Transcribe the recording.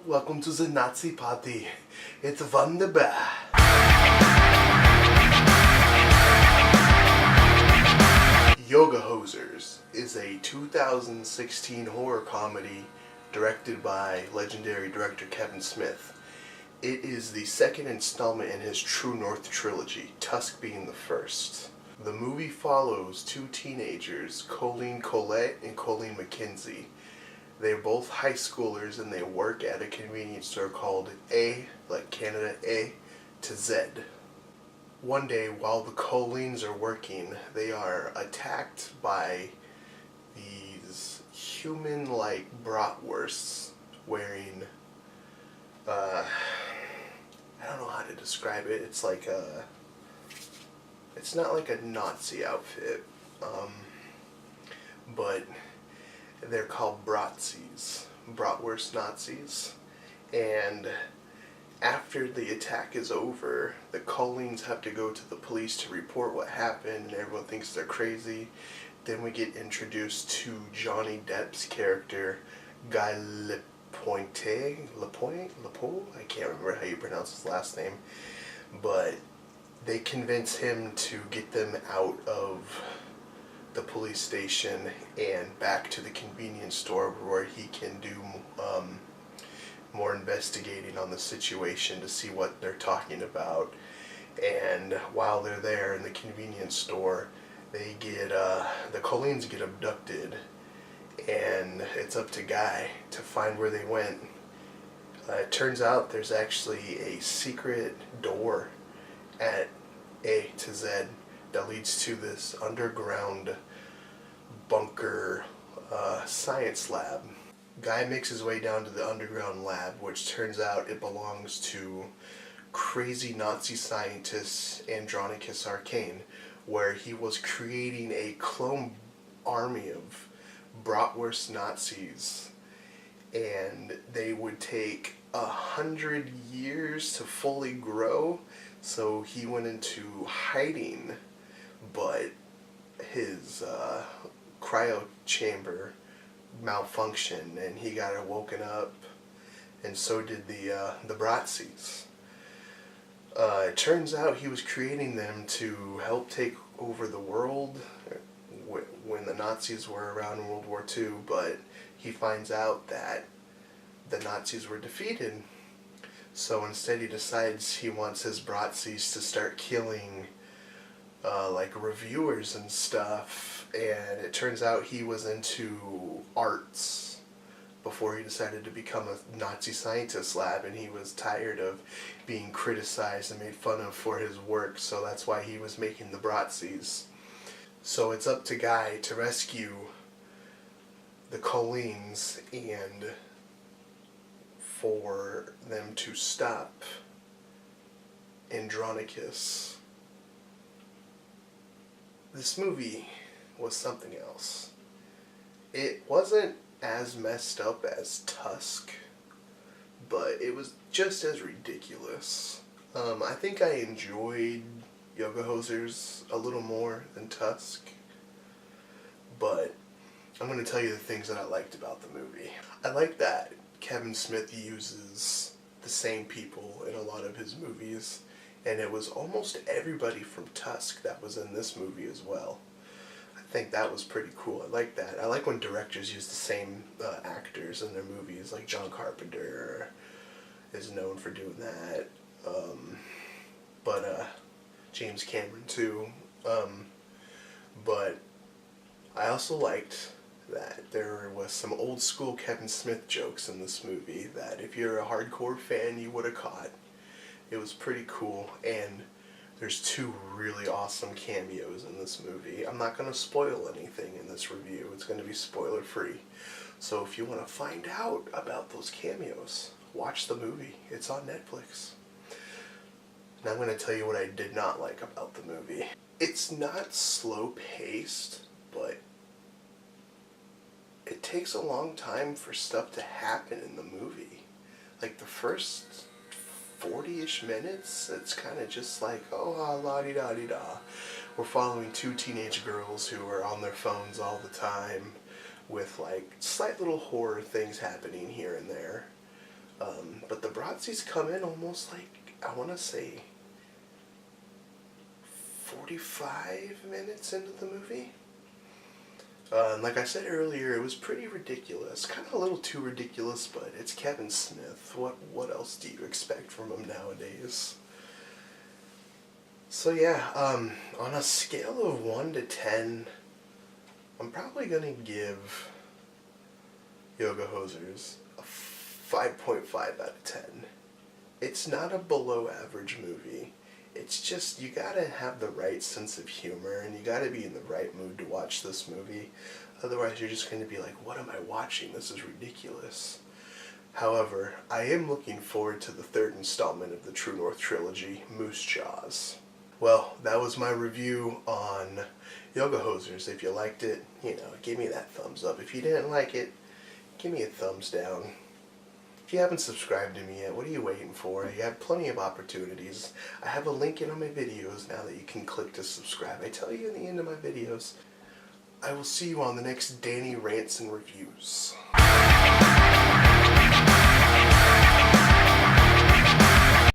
Welcome to the Nazi party. It's wunderbar. Yoga Hosers is a 2016 horror comedy directed by legendary director Kevin Smith. It is the second installment in his True North trilogy, Tusk being the first. The movie follows two teenagers, Colleen Collette and Colleen McKenzie. They're both high schoolers and they work at a convenience store called A, like Canada A, to Z. One day while the Colleens are working, they are attacked by these human-like bratwursts wearing, I don't know how to describe it. It's like it's not like a Nazi outfit, but they're called Bratzis, bratwurst Nazis, and after the attack is over, the Colleens have to go to the police to report what happened, and everyone thinks they're crazy. Then we get introduced to Johnny Depp's character, Guy Lapointe, I can't remember how you pronounce his last name, but they convince him to get them out of the police station and back to the convenience store where he can do more investigating on the situation to see what they're talking about. And while they're there in the convenience store, they get the Colleens get abducted, and it's up to Guy to find where they went. It turns out there's actually a secret door at A to Z that leads to this underground bunker science lab. Guy makes his way down to the underground lab, which turns out it belongs to crazy Nazi scientist Andronicus Arcane, where he was creating a clone army of bratwurst Nazis, and they would take 100 years to fully grow, so he went into hiding, but his cryo chamber malfunctioned and he got woken up, and so did the Bratzis. It turns out he was creating them to help take over the world when the Nazis were around in World War II, but he finds out that the Nazis were defeated. So instead he decides he wants his Bratzis to start killing like reviewers and stuff, and it turns out he was into arts before he decided to become a Nazi scientist lab, and he was tired of being criticized and made fun of for his work, so that's why he was making the Bratzis. So it's up to Guy to rescue the Colleens and for them to stop Andronicus. This movie was something else. It wasn't as messed up as Tusk, but it was just as ridiculous. I think I enjoyed Yoga Hosers a little more than Tusk, but I'm going to tell you the things that I liked about the movie. I like that Kevin Smith uses the same people in a lot of his movies, and it was almost everybody from Tusk that was in this movie as well. I think that was pretty cool. I like that. I like when directors use the same actors in their movies, like John Carpenter is known for doing that. But James Cameron too. But I also liked that there was some old school Kevin Smith jokes in this movie that if you're a hardcore fan you would have caught. It was pretty cool, and there's two really awesome cameos in this movie. I'm not going to spoil anything in this review. It's going to be spoiler free. So if you want to find out about those cameos, watch the movie. It's on Netflix. Now I'm going to tell you what I did not like about the movie. It's not slow paced, but it takes a long time for stuff to happen in the movie. Like the first 40-ish minutes, it's kind of just like, oh, la-di-da-di-da. We're following two teenage girls who are on their phones all the time with like slight little horror things happening here and there. Bratzies come in almost like, I want to say, 45 minutes into the movie. And like I said earlier, it was pretty ridiculous. Kind of a little too ridiculous, but it's Kevin Smith. What else do you expect from him nowadays? So yeah, on a scale of 1 to 10, I'm probably going to give Yoga Hosers a 5.5 out of 10. It's not a below average movie. It's just, you gotta have the right sense of humor, and you gotta be in the right mood to watch this movie. Otherwise, you're just gonna be like, what am I watching? This is ridiculous. However, I am looking forward to the third installment of the True North trilogy, Moose Jaws. Well, that was my review on Yoga Hosers. If you liked it, give me that thumbs up. If you didn't like it, give me a thumbs down. If you haven't subscribed to me yet, what are you waiting for? You have plenty of opportunities. I have a link in on my videos now that you can click to subscribe. I tell you in the end of my videos. I will see you on the next Danny Rants and Reviews.